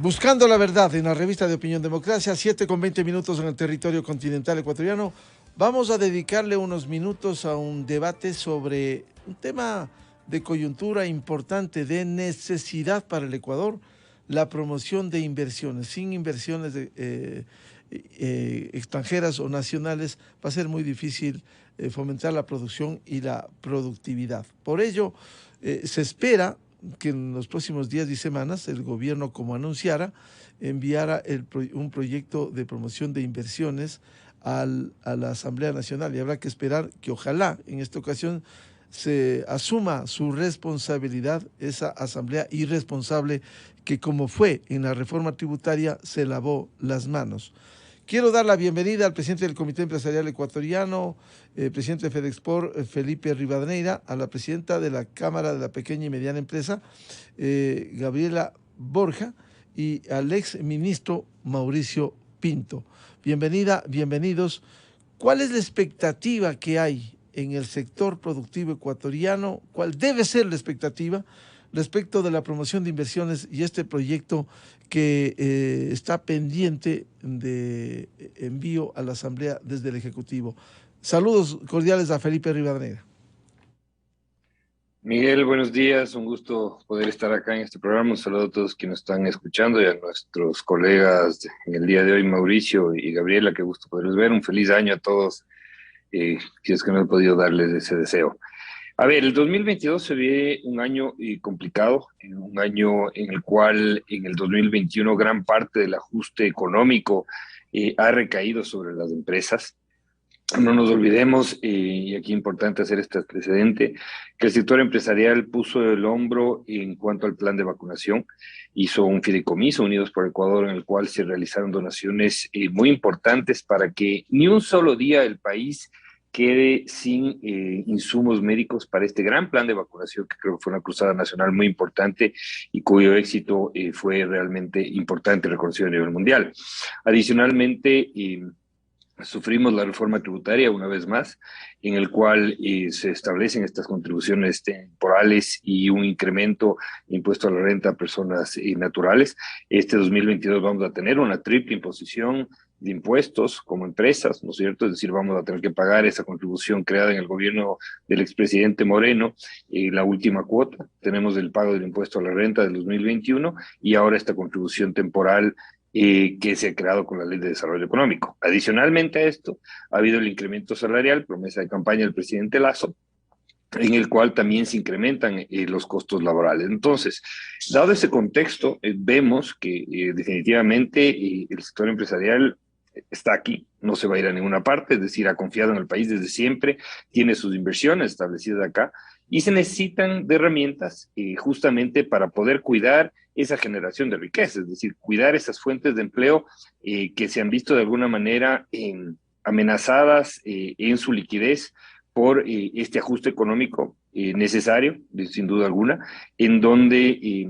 Buscando la verdad en la revista de Opinión Democracia, 7:20 en el territorio continental ecuatoriano. Vamos a dedicarle unos minutos a un debate sobre un tema de coyuntura importante, de necesidad para el Ecuador, la promoción de inversiones. Sin inversiones extranjeras o nacionales va a ser muy difícil fomentar la producción y la productividad. Por ello, se espera que en los próximos días y semanas el gobierno, como anunciara, enviara un proyecto de promoción de inversiones a la Asamblea Nacional, y habrá que esperar que ojalá en esta ocasión se asuma su responsabilidad esa asamblea irresponsable que, como fue en la reforma tributaria, se lavó las manos. Quiero dar la bienvenida al presidente del Comité Empresarial Ecuatoriano, presidente de FedExport, Felipe Rivadeneira, a la presidenta de la Cámara de la Pequeña y Mediana Empresa, Gabriela Borja, y al ex ministro Mauricio Pinto. Bienvenida, bienvenidos. ¿Cuál es la expectativa que hay en el sector productivo ecuatoriano? ¿Cuál debe ser la expectativa respecto de la promoción de inversiones y este proyecto que está pendiente de envío a la Asamblea desde el Ejecutivo? Saludos cordiales a Felipe Rivadeneira. Miguel, buenos días, un gusto poder estar acá en este programa. Un saludo a todos quienes están escuchando y a nuestros colegas en el día de hoy, Mauricio y Gabriela, qué gusto poderlos ver. Un feliz año a todos, si es que no he podido darles ese deseo. A ver, el 2022 se ve un año complicado, un año en el cual en el 2021 gran parte del ajuste económico ha recaído sobre las empresas. No nos olvidemos, y aquí es importante hacer este precedente, que el sector empresarial puso el hombro en cuanto al plan de vacunación, hizo un fideicomiso Unidos por Ecuador en el cual se realizaron donaciones muy importantes para que ni un solo día el país quede sin insumos médicos para este gran plan de vacunación, que creo que fue una cruzada nacional muy importante y cuyo éxito fue realmente importante y reconocido a nivel mundial. Adicionalmente, sufrimos la reforma tributaria una vez más, en el cual se establecen estas contribuciones temporales y un incremento de impuesto a la renta a personas naturales. Este 2022 vamos a tener una triple imposición de impuestos como empresas, ¿no es cierto? Es decir, vamos a tener que pagar esa contribución creada en el gobierno del expresidente Moreno, la última cuota, tenemos el pago del impuesto a la renta del 2021 y ahora esta contribución temporal que se ha creado con la Ley de Desarrollo Económico. Adicionalmente a esto, ha habido el incremento salarial, promesa de campaña del presidente Lasso, en el cual también se incrementan los costos laborales. Entonces, dado ese contexto, vemos que definitivamente el sector empresarial está aquí, no se va a ir a ninguna parte, es decir, ha confiado en el país desde siempre, tiene sus inversiones establecidas acá, y se necesitan de herramientas justamente para poder cuidar esa generación de riqueza, es decir, cuidar esas fuentes de empleo que se han visto de alguna manera amenazadas en su liquidez por este ajuste económico necesario, sin duda alguna, en donde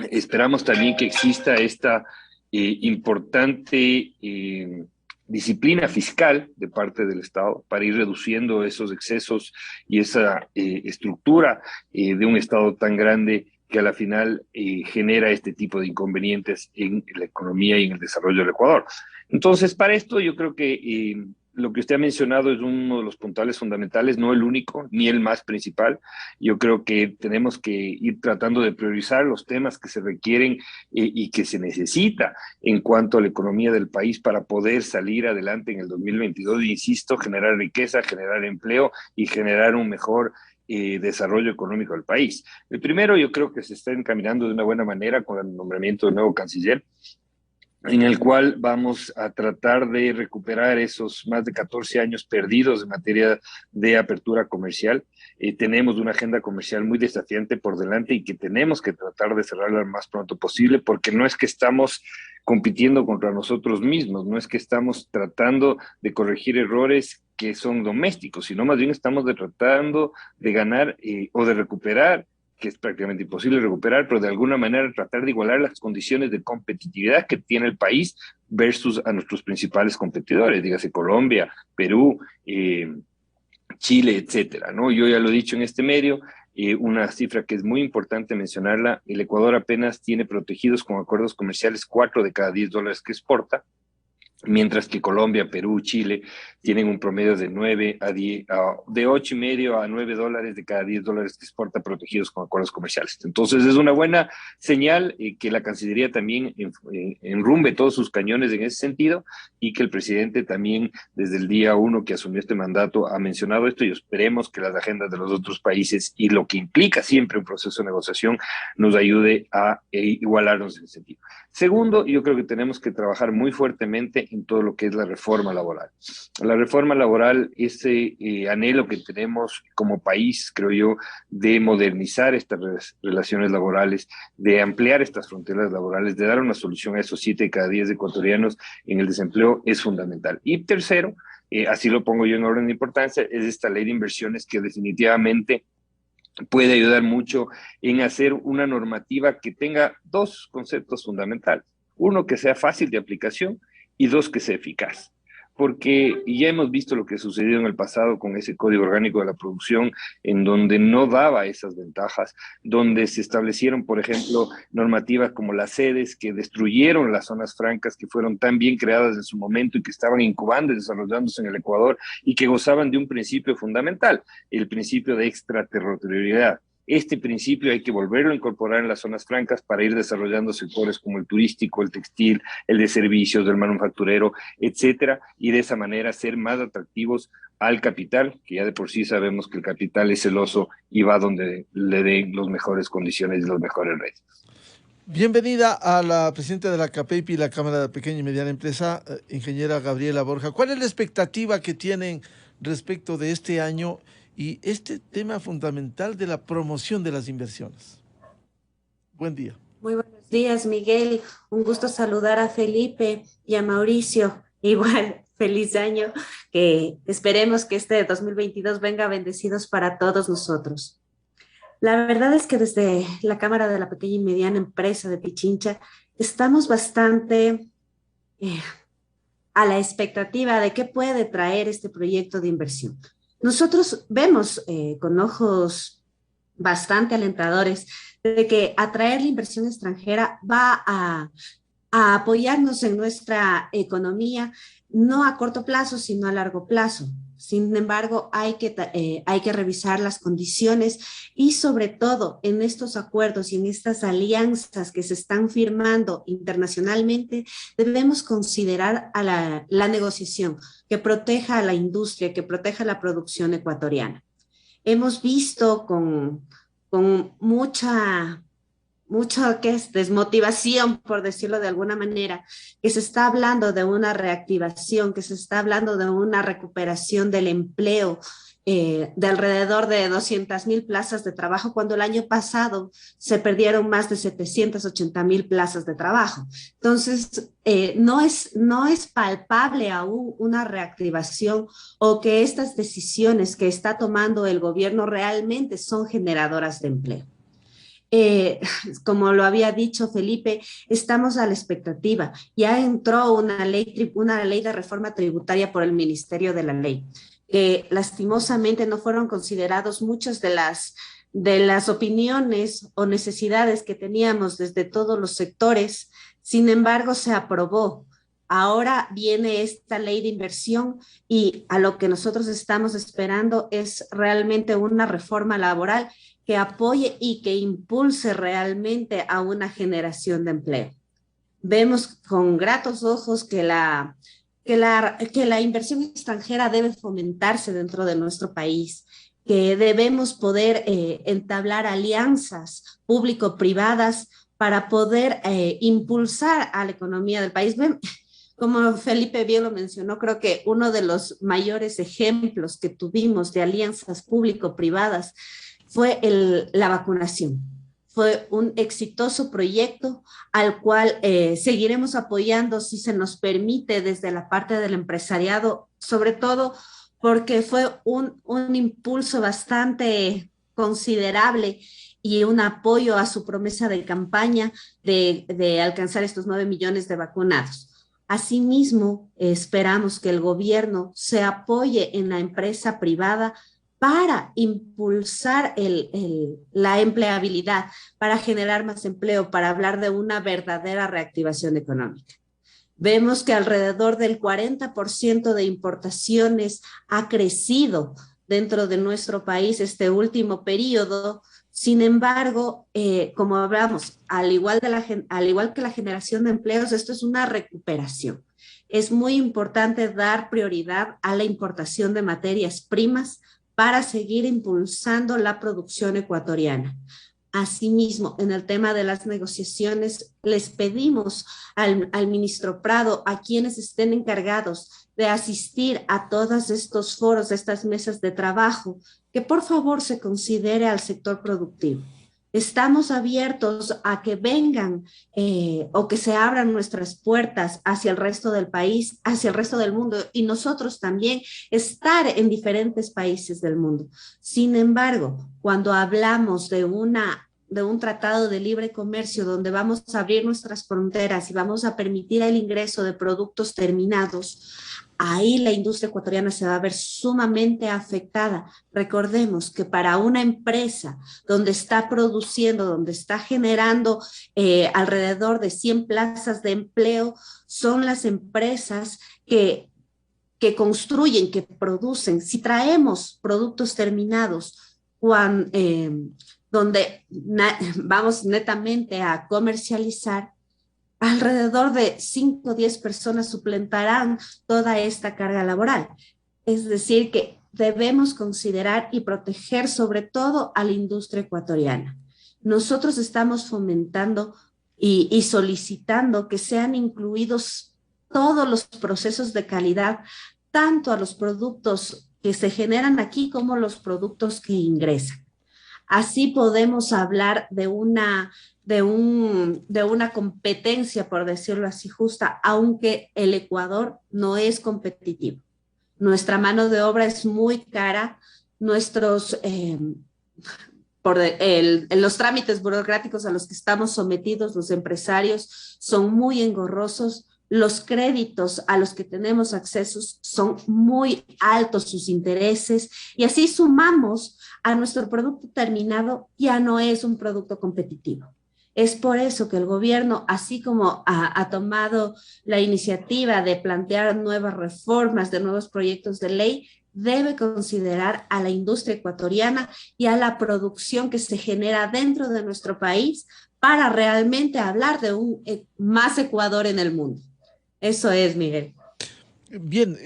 esperamos también que exista esta importante disciplina fiscal de parte del Estado para ir reduciendo esos excesos y esa estructura de un Estado tan grande que a la final genera este tipo de inconvenientes en la economía y en el desarrollo del Ecuador. Entonces, para esto yo creo que lo que usted ha mencionado es uno de los puntales fundamentales, no el único, ni el más principal. Yo creo que tenemos que ir tratando de priorizar los temas que se requieren y que se necesita en cuanto a la economía del país para poder salir adelante en el 2022. Insisto, generar riqueza, generar empleo y generar un mejor desarrollo económico del país. El primero, yo creo que se está encaminando de una buena manera con el nombramiento del nuevo canciller, en el cual vamos a tratar de recuperar esos más de 14 años perdidos en materia de apertura comercial. Tenemos una agenda comercial muy desafiante por delante y que tenemos que tratar de cerrarla lo más pronto posible, porque no es que estamos compitiendo contra nosotros mismos, no es que estamos tratando de corregir errores que son domésticos, sino más bien estamos tratando de ganar o de recuperar, que es prácticamente imposible recuperar, pero de alguna manera tratar de igualar las condiciones de competitividad que tiene el país versus a nuestros principales competidores, dígase Colombia, Perú, Chile, etcétera, ¿no? Yo ya lo he dicho en este medio, una cifra que es muy importante mencionarla: el Ecuador apenas tiene protegidos con acuerdos comerciales 4 de cada 10 dólares que exporta, mientras que Colombia, Perú, Chile tienen un promedio de 9 a 10, de 8,5 a 9 dólares de cada 10 dólares que exporta protegidos con acuerdos comerciales. Entonces es una buena señal que la Cancillería también enrumbe todos sus cañones en ese sentido, y que el presidente también desde el día 1 que asumió este mandato ha mencionado esto, y esperemos que las agendas de los otros países y lo que implica siempre un proceso de negociación nos ayude a igualarnos en ese sentido. Segundo, yo creo que tenemos que trabajar muy fuertemente en todo lo que es la reforma laboral. La reforma laboral, ese anhelo que tenemos como país, creo yo, de modernizar estas relaciones laborales, de ampliar estas fronteras laborales, de dar una solución a esos 7 de cada 10 ecuatorianos en el desempleo, es fundamental. Y tercero, así lo pongo yo en orden de importancia, es esta ley de inversiones que definitivamente puede ayudar mucho en hacer una normativa que tenga dos conceptos fundamentales. Uno, que sea fácil de aplicación, y dos, que sea eficaz. Porque ya hemos visto lo que sucedió en el pasado con ese Código Orgánico de la Producción, en donde no daba esas ventajas, donde se establecieron, por ejemplo, normativas como las sedes que destruyeron las zonas francas que fueron tan bien creadas en su momento y que estaban incubando y desarrollándose en el Ecuador, y que gozaban de un principio fundamental, el principio de extraterritorialidad. Este principio hay que volverlo a incorporar en las zonas francas para ir desarrollando sectores como el turístico, el textil, el de servicios, el manufacturero, etcétera, y de esa manera ser más atractivos al capital, que ya de por sí sabemos que el capital es celoso y va donde le den las mejores condiciones y los mejores retos. Bienvenida a la presidenta de la CAPEIPI, la Cámara de Pequeña y Mediana Empresa, ingeniera Gabriela Borja. ¿Cuál es la expectativa que tienen respecto de este año y este tema fundamental de la promoción de las inversiones? Buen día. Muy buenos días, Miguel. Un gusto saludar a Felipe y a Mauricio. Igual, feliz año. Que esperemos que este 2022 venga bendecidos para todos nosotros. La verdad es que desde la Cámara de la Pequeña y Mediana Empresa de Pichincha estamos bastante a la expectativa de qué puede traer este proyecto de inversión. Nosotros vemos con ojos bastante alentadores de que atraer la inversión extranjera va a apoyarnos en nuestra economía, no a corto plazo, sino a largo plazo. Sin embargo, hay que revisar las condiciones y sobre todo en estos acuerdos y en estas alianzas que se están firmando internacionalmente, debemos considerar a la negociación que proteja a la industria, que proteja la producción ecuatoriana. Hemos visto con mucha ¿qué es? Desmotivación, por decirlo de alguna manera, que se está hablando de una reactivación, que se está hablando de una recuperación del empleo de alrededor de 200,000 plazas de trabajo, cuando el año pasado se perdieron más de 780,000 plazas de trabajo. Entonces, no es palpable aún una reactivación o que estas decisiones que está tomando el gobierno realmente son generadoras de empleo. Como lo había dicho Felipe, estamos a la expectativa. Ya entró una ley de reforma tributaria por el Ministerio de la Ley, que lastimosamente no fueron considerados muchas de las opiniones o necesidades que teníamos desde todos los sectores. Sin embargo, se aprobó. Ahora viene esta ley de inversión y a lo que nosotros estamos esperando es realmente una reforma laboral que apoye y que impulse realmente a una generación de empleo. Vemos con gratos ojos que la inversión extranjera debe fomentarse dentro de nuestro país, que debemos poder entablar alianzas público-privadas para poder impulsar a la economía del país. Como Felipe bien lo mencionó, creo que uno de los mayores ejemplos que tuvimos de alianzas público-privadas fue la vacunación. Fue un exitoso proyecto al cual seguiremos apoyando si se nos permite desde la parte del empresariado, sobre todo porque fue un impulso bastante considerable y un apoyo a su promesa de campaña de alcanzar estos 9 millones de vacunados. Asimismo, esperamos que el gobierno se apoye en la empresa privada para impulsar la empleabilidad, para generar más empleo, para hablar de una verdadera reactivación económica. Vemos que alrededor del 40% de importaciones ha crecido dentro de nuestro país este último periodo. Sin embargo, como hablamos, al igual que la generación de empleos, esto es una recuperación. Es muy importante dar prioridad a la importación de materias primas para seguir impulsando la producción ecuatoriana. Asimismo, en el tema de las negociaciones, les pedimos al ministro Prado, a quienes estén encargados de asistir a todos estos foros, estas mesas de trabajo, que por favor se considere al sector productivo. Estamos abiertos a que vengan o que se abran nuestras puertas hacia el resto del país, hacia el resto del mundo, y nosotros también estar en diferentes países del mundo. Sin embargo, cuando hablamos de un tratado de libre comercio donde vamos a abrir nuestras fronteras y vamos a permitir el ingreso de productos terminados, ahí la industria ecuatoriana se va a ver sumamente afectada. Recordemos que para una empresa donde está produciendo, donde está generando alrededor de 100 plazas de empleo, son las empresas que construyen, que producen. Si traemos productos terminados, donde vamos netamente a comercializar, alrededor de 5 o 10 personas suplentarán toda esta carga laboral. Es decir, que debemos considerar y proteger sobre todo a la industria ecuatoriana. Nosotros estamos fomentando y solicitando que sean incluidos todos los procesos de calidad, tanto a los productos que se generan aquí como los productos que ingresan. Así podemos hablar de una competencia, por decirlo así, justa, aunque el Ecuador no es competitivo. Nuestra mano de obra es muy cara, los trámites burocráticos a los que estamos sometidos los empresarios son muy engorrosos, los créditos a los que tenemos acceso son muy altos sus intereses, y así sumamos a nuestro producto terminado, ya no es un producto competitivo. Es por eso que el gobierno, así como ha tomado la iniciativa de plantear nuevas reformas, de nuevos proyectos de ley, debe considerar a la industria ecuatoriana y a la producción que se genera dentro de nuestro país para realmente hablar de un más Ecuador en el mundo. Eso es, Miguel. Bien,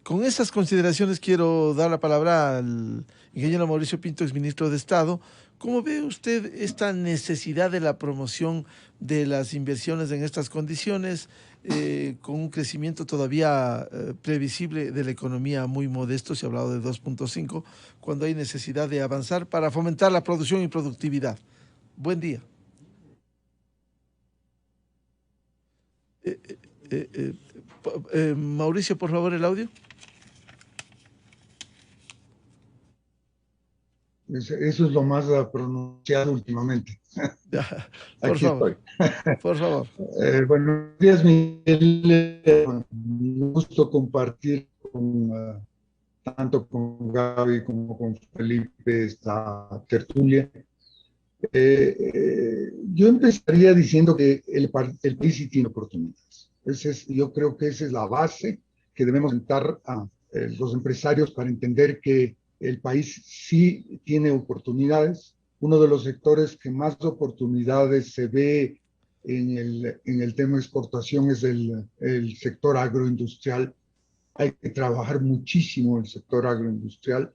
con esas consideraciones quiero dar la palabra al ingeniero Mauricio Pinto, exministro de Estado. ¿Cómo ve usted esta necesidad de la promoción de las inversiones en estas condiciones, con un crecimiento todavía previsible de la economía muy modesto? Se ha hablado de 2.5, cuando hay necesidad de avanzar para fomentar la producción y productividad. Buen día. Mauricio, por favor, el audio. Eso es lo más pronunciado últimamente. Por favor. Por favor. Buenos días, Miguel. Un gusto compartir tanto con Gaby como con Felipe esta tertulia. Yo empezaría diciendo que el país sí tiene oportunidades. Yo creo que esa es la base que debemos sentar a los empresarios para entender que el país sí tiene oportunidades. Uno de los sectores que más oportunidades se ve en el tema de exportación es el sector agroindustrial. Hay que trabajar muchísimo el sector agroindustrial.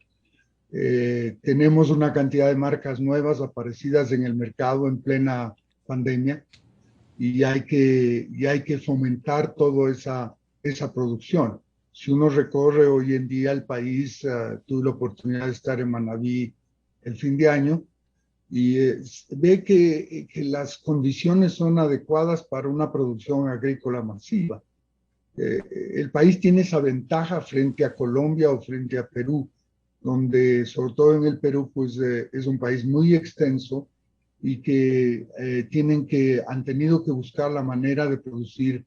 Tenemos una cantidad de marcas nuevas aparecidas en el mercado en plena pandemia y hay que fomentar toda esa producción. Si uno recorre hoy en día el país, tuve la oportunidad de estar en Manabí el fin de año y ve que las condiciones son adecuadas para una producción agrícola masiva. El país tiene esa ventaja frente a Colombia o frente a Perú, donde sobre todo en el Perú pues es un país muy extenso y que han tenido que buscar la manera de producir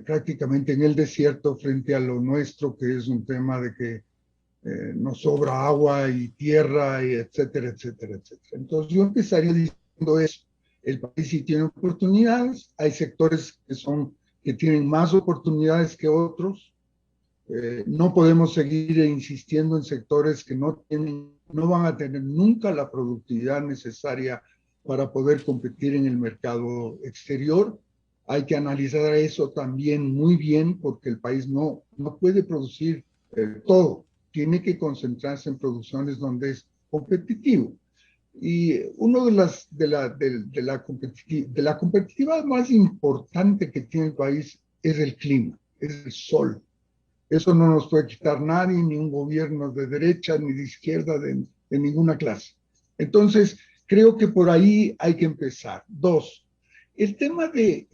prácticamente en el desierto frente a lo nuestro, que es un tema de que nos sobra agua y tierra, y etcétera, etcétera, etcétera. Entonces yo empezaría diciendo eso. El país sí tiene oportunidades, hay sectores que tienen más oportunidades que otros. No podemos seguir insistiendo en sectores que no van a tener nunca la productividad necesaria para poder competir en el mercado exterior. Hay que analizar eso también muy bien, porque el país no puede producir todo. Tiene que concentrarse en producciones donde es competitivo. Y uno de la competitividad más importante que tiene el país es el clima, es el sol. Eso no nos puede quitar nadie, ni un gobierno de derecha ni de izquierda de ninguna clase. Entonces, creo que por ahí hay que empezar. Dos, el tema de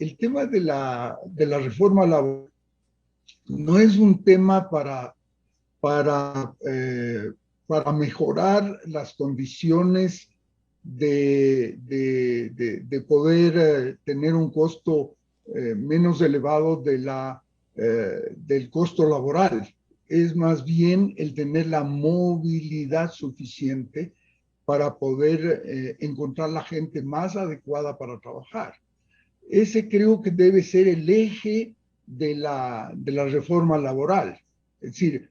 la reforma laboral no es un tema para mejorar las condiciones de poder tener un costo menos elevado del costo laboral. Es más bien el tener la movilidad suficiente para poder encontrar la gente más adecuada para trabajar. Ese creo que debe ser el eje de la reforma laboral. Es decir,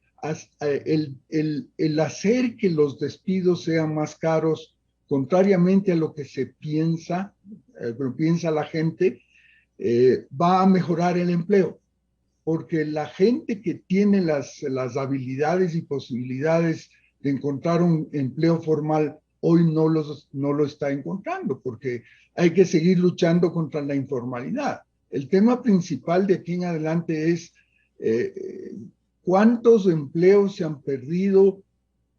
el hacer que los despidos sean más caros, contrariamente a lo que se piensa la gente, va a mejorar el empleo, porque la gente que tiene las habilidades y posibilidades de encontrar un empleo formal hoy no lo está encontrando, porque hay que seguir luchando contra la informalidad. El tema principal de aquí en adelante es cuántos empleos se han perdido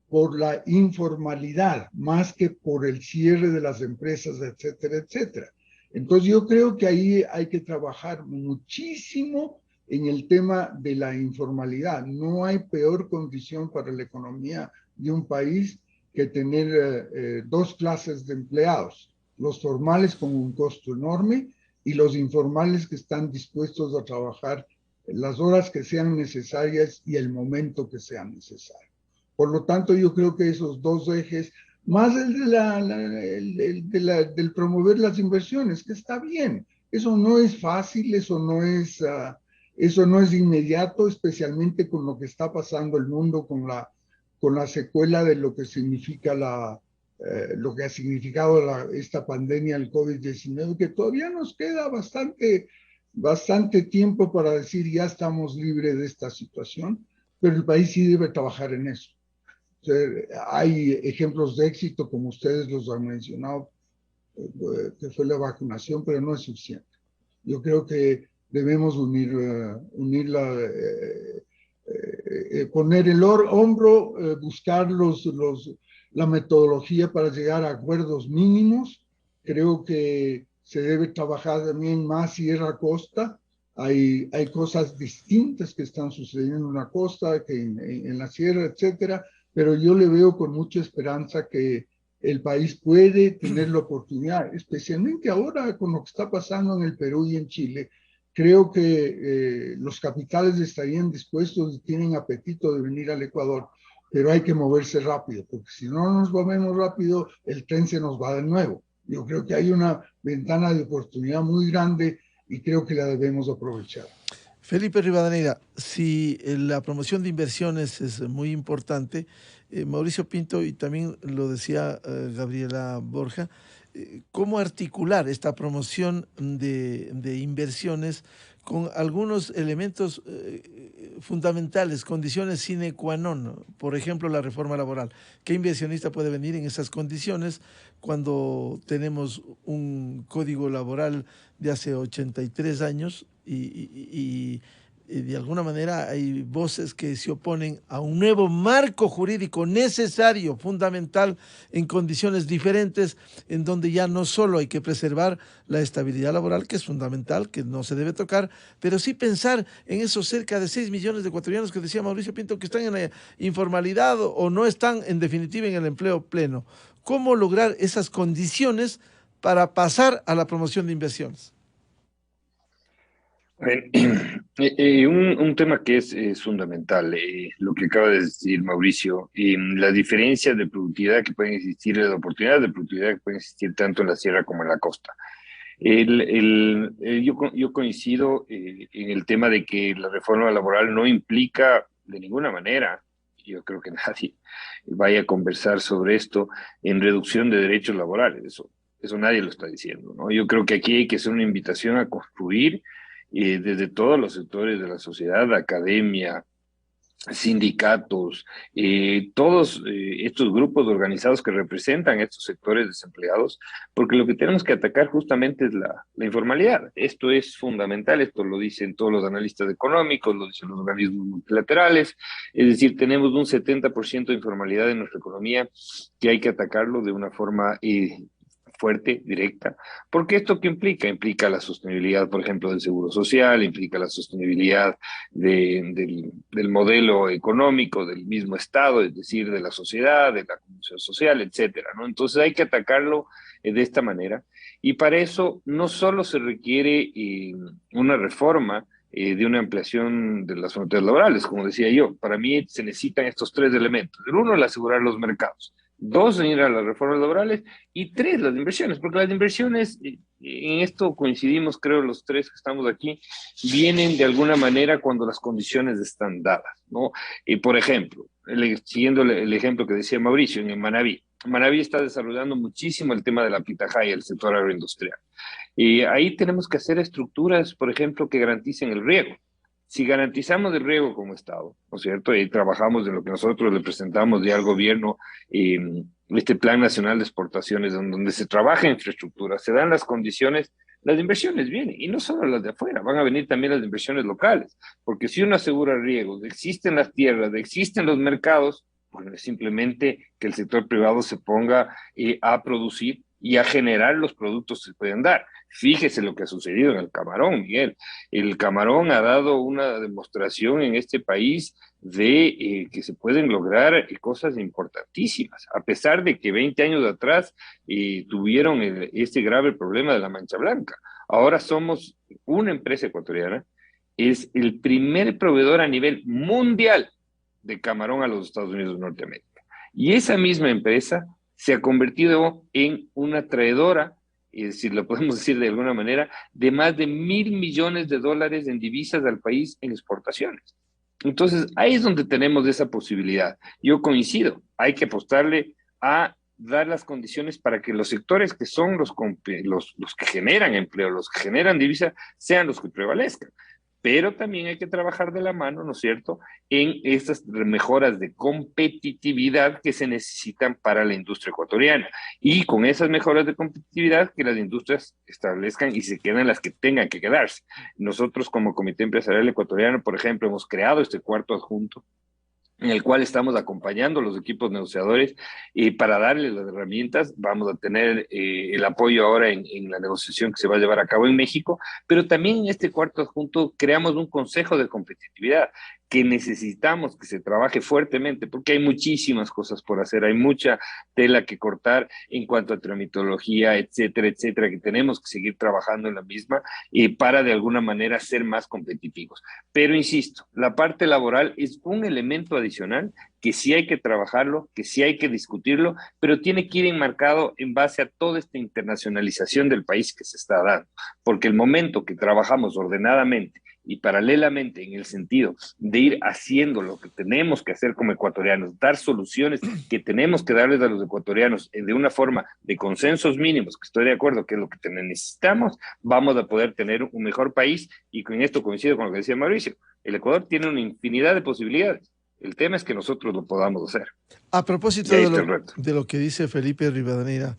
por la informalidad, más que por el cierre de las empresas, etcétera, etcétera. Entonces yo creo que ahí hay que trabajar muchísimo en el tema de la informalidad. No hay peor condición para la economía de un país que tener dos clases de empleados, los formales con un costo enorme y los informales que están dispuestos a trabajar las horas que sean necesarias y el momento que sea necesario. Por lo tanto, yo creo que esos dos ejes, más el del promover las inversiones, que está bien. Eso no es fácil, eso no es inmediato, especialmente con lo que está pasando el mundo, con la secuela de lo que significa lo que ha significado esta pandemia, el COVID-19, que todavía nos queda bastante tiempo para decir ya estamos libres de esta situación, pero el país sí debe trabajar en eso. O sea, hay ejemplos de éxito, como ustedes los han mencionado, que fue la vacunación, pero no es suficiente. Yo creo que debemos poner el hombro, buscar la metodología para llegar a acuerdos mínimos. Creo que se debe trabajar también más sierra-costa. Hay cosas distintas que están sucediendo en la costa que en la sierra, etcétera, pero yo le veo con mucha esperanza que el país puede tener la oportunidad, especialmente ahora con lo que está pasando en el Perú y en Chile. Creo que los capitales estarían dispuestos y tienen apetito de venir al Ecuador, pero hay que moverse rápido, porque si no nos movemos rápido, el tren se nos va de nuevo. Yo creo que hay una ventana de oportunidad muy grande y creo que la debemos aprovechar. Felipe Rivadeneira, si la promoción de inversiones es muy importante, Mauricio Pinto, y también lo decía Gabriela Borja, ¿cómo articular esta promoción de inversiones con algunos elementos fundamentales, condiciones sine qua non? Por ejemplo, la reforma laboral. ¿Qué inversionista puede venir en esas condiciones cuando tenemos un código laboral de hace 83 años y de alguna manera hay voces que se oponen a un nuevo marco jurídico necesario, fundamental, en condiciones diferentes, en donde ya no solo hay que preservar la estabilidad laboral, que es fundamental, que no se debe tocar, pero sí pensar en esos cerca de 6 millones de ecuatorianos que decía Mauricio Pinto, que están en la informalidad o no están en definitiva en el empleo pleno? ¿Cómo lograr esas condiciones para pasar a la promoción de inversiones? Un tema que es fundamental, lo que acaba de decir Mauricio, la diferencia de productividad que pueden existir, de oportunidades de productividad que pueden existir tanto en la sierra como en la costa. Yo coincido en el tema de que la reforma laboral no implica de ninguna manera, yo creo que nadie vaya a conversar sobre esto, en reducción de derechos laborales. Eso nadie lo está diciendo, ¿no? Yo creo que aquí hay que hacer una invitación a construir desde todos los sectores de la sociedad, academia, sindicatos, todos estos grupos organizados que representan estos sectores desempleados, porque lo que tenemos que atacar justamente es la informalidad. Esto es fundamental, esto lo dicen todos los analistas económicos, lo dicen los organismos multilaterales, es decir, tenemos un 70% de informalidad en nuestra economía que hay que atacarlo de una forma fuerte, directa, porque esto que implica, implica la sostenibilidad, por ejemplo, del seguro social, implica la sostenibilidad del modelo económico del mismo Estado, es decir, de la sociedad, de la comunicación social, etcétera, ¿no? Entonces hay que atacarlo de esta manera, y para eso no solo se requiere una reforma de una ampliación de las fronteras laborales, como decía yo, para mí se necesitan estos tres elementos. El uno, el asegurar los mercados. Dos, venir a las reformas laborales. Y tres, las inversiones, porque las inversiones, en esto coincidimos, creo, los tres que estamos aquí, vienen de alguna manera cuando las condiciones están dadas, ¿no? Y por ejemplo, siguiendo el ejemplo que decía Mauricio, en Manabí. Manabí está desarrollando muchísimo el tema de la pitahaya y el sector agroindustrial. Y ahí tenemos que hacer estructuras, por ejemplo, que garanticen el riego. Si garantizamos el riego como Estado, ¿no es cierto? Y trabajamos en lo que nosotros le presentamos ya al gobierno, este Plan Nacional de Exportaciones, donde se trabaja en infraestructura, se dan las condiciones, las inversiones vienen, y no solo las de afuera, van a venir también las inversiones locales, porque si uno asegura riegos, existen las tierras, existen los mercados, bueno, es simplemente que el sector privado se ponga a producir y a generar los productos que se pueden dar. Fíjese lo que ha sucedido en el camarón, Miguel. El camarón ha dado una demostración en este país de que se pueden lograr cosas importantísimas, a pesar de que 20 años atrás tuvieron este grave problema de la mancha blanca. Ahora somos una empresa ecuatoriana, es el primer proveedor a nivel mundial de camarón a los Estados Unidos de Norteamérica. Y esa misma empresa se ha convertido en una traidora, si lo podemos decir de alguna manera, de más de $1.000 millones en divisas al país en exportaciones. Entonces, ahí es donde tenemos esa posibilidad. Yo coincido, hay que apostarle a dar las condiciones para que los sectores que son los que generan empleo, los que generan divisa, sean los que prevalezcan. Pero también hay que trabajar de la mano, ¿no es cierto?, en estas mejoras de competitividad que se necesitan para la industria ecuatoriana. Y con esas mejoras de competitividad, que las industrias establezcan y se queden las que tengan que quedarse. Nosotros, como Comité Empresarial Ecuatoriano, por ejemplo, hemos creado este cuarto adjunto, en el cual estamos acompañando a los equipos negociadores para darles las herramientas. Vamos a tener el apoyo ahora en la negociación que se va a llevar a cabo en México, pero también en este cuarto adjunto creamos un consejo de competitividad que necesitamos que se trabaje fuertemente, porque hay muchísimas cosas por hacer, hay mucha tela que cortar en cuanto a tramitología, etcétera, etcétera, que tenemos que seguir trabajando en la misma para de alguna manera ser más competitivos. Pero insisto, la parte laboral es un elemento adicional que sí hay que trabajarlo, que sí hay que discutirlo, pero tiene que ir enmarcado en base a toda esta internacionalización del país que se está dando, porque el momento que trabajamos ordenadamente y paralelamente en el sentido de ir haciendo lo que tenemos que hacer como ecuatorianos, dar soluciones que tenemos que darles a los ecuatorianos de una forma de consensos mínimos, que estoy de acuerdo que es lo que necesitamos, vamos a poder tener un mejor país. Y con esto coincido con lo que decía Mauricio, el Ecuador tiene una infinidad de posibilidades. El tema es que nosotros lo podamos hacer. A propósito de lo que dice Felipe Rivadeneira,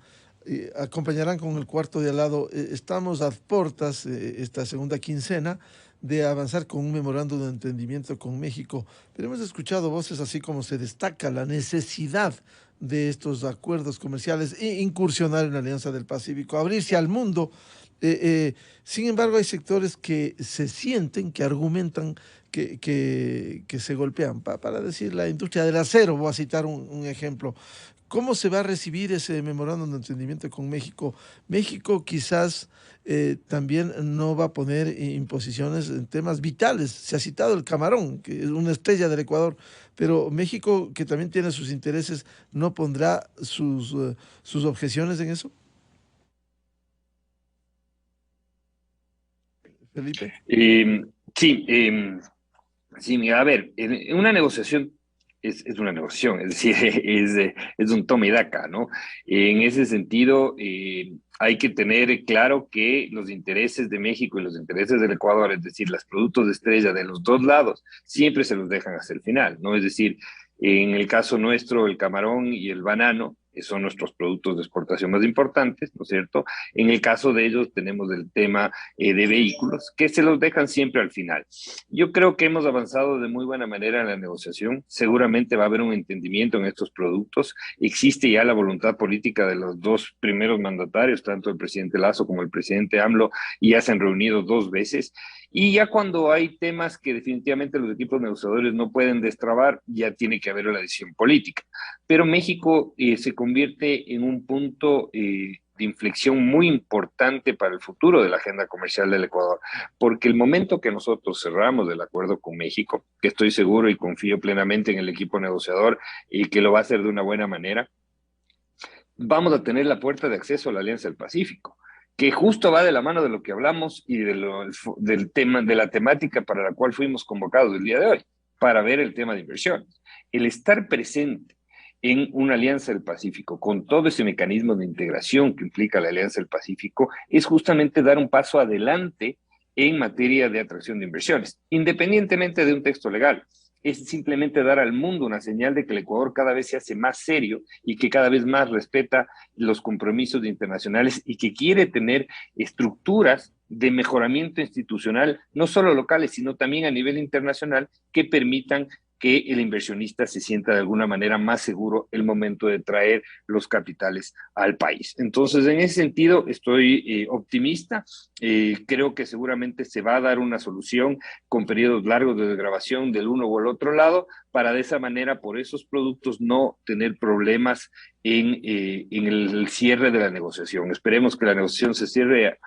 acompañarán con el cuarto de al lado. Estamos a puertas esta segunda quincena de avanzar con un memorándum de entendimiento con México, pero hemos escuchado voces así como se destaca la necesidad de estos acuerdos comerciales e incursionar en la Alianza del Pacífico, abrirse al mundo. Sin embargo, hay sectores que se sienten, que argumentan que se golpean. Para decir la industria del acero, voy a citar un ejemplo. ¿Cómo se va a recibir ese memorándum de entendimiento con México? México quizás también no va a poner imposiciones en temas vitales. Se ha citado el camarón, que es una estrella del Ecuador, pero México, que también tiene sus intereses, ¿no pondrá sus objeciones en eso? Felipe. Sí, sí, mira, a ver, en una negociación es una negociación, es decir, es un toma y daca, ¿no? En ese sentido, hay que tener claro que los intereses de México y los intereses del Ecuador, es decir, los productos de estrella de los dos lados, siempre se los dejan hasta el final, ¿no? Es decir, en el caso nuestro, el camarón y el banano son nuestros productos de exportación más importantes, ¿no es cierto? En el caso de ellos tenemos el tema de vehículos, que se los dejan siempre al final. Yo creo que hemos avanzado de muy buena manera en la negociación. Seguramente va a haber un entendimiento en estos productos. Existe ya la voluntad política de los dos primeros mandatarios, tanto el presidente Lazo como el presidente AMLO, y ya se han reunido 2 veces. Y ya cuando hay temas que definitivamente los equipos negociadores no pueden destrabar, ya tiene que haber una decisión política. Pero México se convierte en un punto de inflexión muy importante para el futuro de la agenda comercial del Ecuador, porque el momento que nosotros cerramos el acuerdo con México, que estoy seguro y confío plenamente en el equipo negociador y que lo va a hacer de una buena manera, vamos a tener la puerta de acceso a la Alianza del Pacífico, que justo va de la mano de lo que hablamos y del tema, de la temática para la cual fuimos convocados el día de hoy, para ver el tema de inversiones. El estar presente en una Alianza del Pacífico, con todo ese mecanismo de integración que implica la Alianza del Pacífico, es justamente dar un paso adelante en materia de atracción de inversiones, independientemente de un texto legal. Es simplemente dar al mundo una señal de que el Ecuador cada vez se hace más serio y que cada vez más respeta los compromisos internacionales y que quiere tener estructuras de mejoramiento institucional, no solo locales, sino también a nivel internacional, que permitan que el inversionista se sienta de alguna manera más seguro el momento de traer los capitales al país. Entonces, en ese sentido, estoy optimista. Creo que seguramente se va a dar una solución con periodos largos de desgravación del uno o el otro lado, para de esa manera, por esos productos, no tener problemas en el cierre de la negociación. Esperemos que la negociación se cierre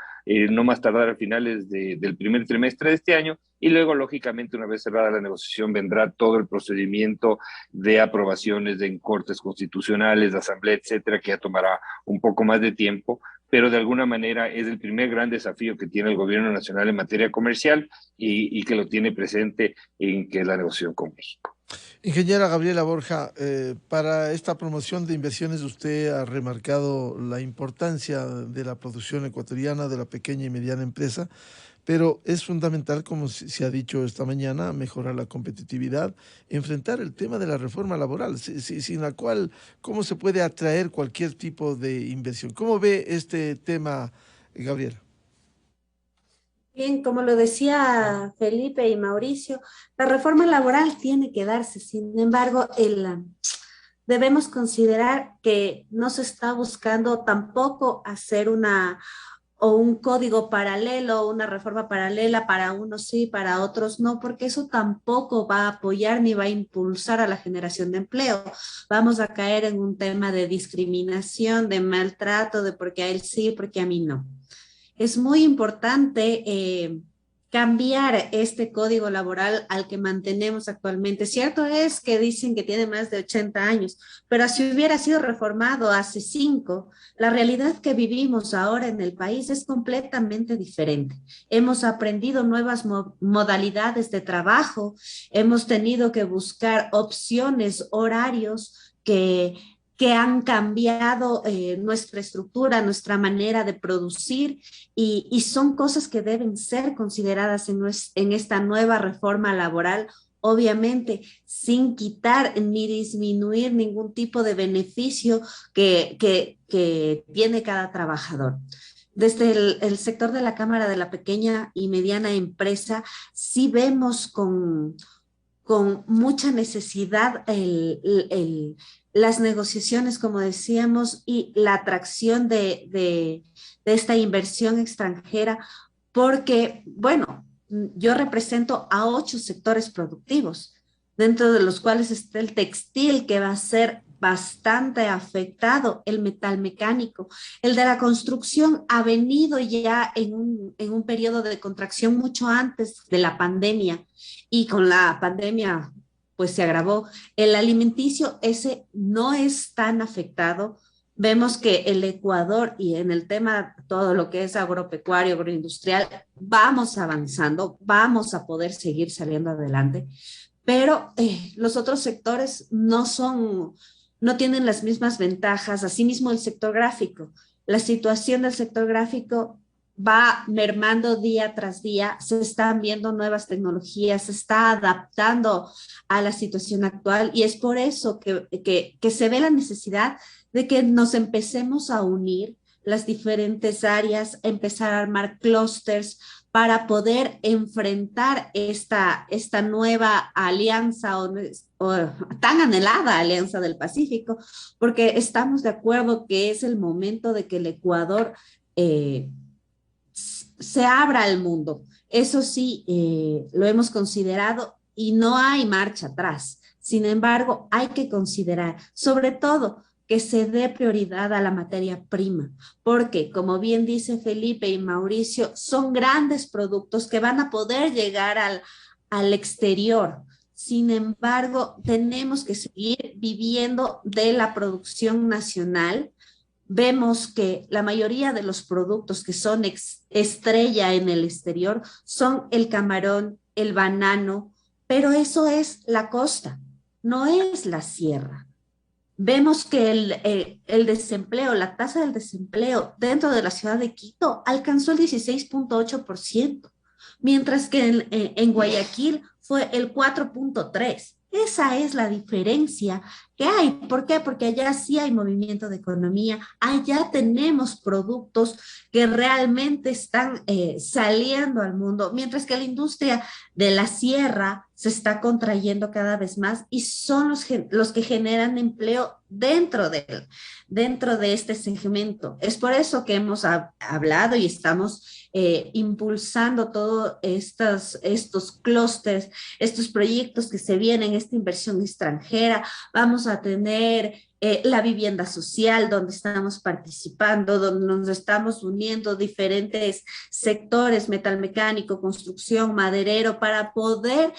no más tardar a finales del primer trimestre de este año, y luego, lógicamente, una vez cerrada la negociación, vendrá todo el procedimiento de aprobaciones en cortes constitucionales, de asamblea, etcétera, que ya tomará un poco más de tiempo, pero de alguna manera es el primer gran desafío que tiene el gobierno nacional en materia comercial y que lo tiene presente en que es la negociación con México. Ingeniera Gabriela Borja, para esta promoción de inversiones usted ha remarcado la importancia de la producción ecuatoriana, de la pequeña y mediana empresa, pero es fundamental, como se ha dicho esta mañana, mejorar la competitividad, enfrentar el tema de la reforma laboral, sin la cual, ¿cómo se puede atraer cualquier tipo de inversión? ¿Cómo ve este tema, Gabriela? Bien, como lo decía Felipe y Mauricio, la reforma laboral tiene que darse. Sin embargo, debemos considerar que no se está buscando tampoco hacer un código paralelo, una reforma paralela para unos sí, para otros no, porque eso tampoco va a apoyar ni va a impulsar a la generación de empleo. Vamos a caer en un tema de discriminación, de maltrato, de porque a él sí, porque a mí no. Es muy importante cambiar este código laboral al que mantenemos actualmente. Cierto es que dicen que tiene más de 80 años, pero si hubiera sido reformado hace 5, la realidad que vivimos ahora en el país es completamente diferente. Hemos aprendido nuevas modalidades de trabajo, hemos tenido que buscar opciones, horarios que han cambiado nuestra estructura, nuestra manera de producir, y son cosas que deben ser consideradas en esta nueva reforma laboral, obviamente sin quitar ni disminuir ningún tipo de beneficio que tiene cada trabajador. Desde el sector de la Cámara de la Pequeña y Mediana Empresa, sí vemos con mucha necesidad las negociaciones, como decíamos, y la atracción de esta inversión extranjera, porque, bueno, yo represento a 8 sectores productivos, dentro de los cuales está el textil, que va a ser bastante afectado, el metal mecánico. El de la construcción ha venido ya en un periodo de contracción mucho antes de la pandemia y con la pandemia pues se agravó. El alimenticio ese no es tan afectado. Vemos que el Ecuador y en el tema todo lo que es agropecuario, agroindustrial, vamos avanzando, vamos a poder seguir saliendo adelante, pero los otros sectores no tienen las mismas ventajas. Asimismo, el sector gráfico. La situación del sector gráfico va mermando día tras día, se están viendo nuevas tecnologías, se está adaptando a la situación actual y es por eso que se ve la necesidad de que nos empecemos a unir las diferentes áreas, empezar a armar clústeres para poder enfrentar esta nueva alianza o tan anhelada alianza del Pacífico, porque estamos de acuerdo que es el momento de que el Ecuador se abra al mundo. Eso sí, lo hemos considerado y no hay marcha atrás. Sin embargo, hay que considerar, sobre todo, que se dé prioridad a la materia prima, porque como bien dice Felipe y Mauricio, son grandes productos que van a poder llegar al exterior. Sin embargo, tenemos que seguir viviendo de la producción nacional. Vemos que la mayoría de los productos que son estrella en el exterior son el camarón, el banano, pero eso es la costa, no es la sierra. Vemos que el desempleo, la tasa del desempleo dentro de la ciudad de Quito alcanzó el 16.8%, mientras que en Guayaquil fue el 4.3%. Esa es la diferencia que hay. ¿Por qué? Porque allá sí hay movimiento de economía, allá tenemos productos que realmente están saliendo al mundo, mientras que la industria de la sierra se está contrayendo cada vez más y son los que generan empleo dentro de este segmento. Es por eso que hemos hablado y estamos impulsando todos estos clústeres, estos proyectos que se vienen, esta inversión extranjera. Vamos a tener la vivienda social, donde estamos participando, donde nos estamos uniendo diferentes sectores, metalmecánico, construcción, maderero, para poder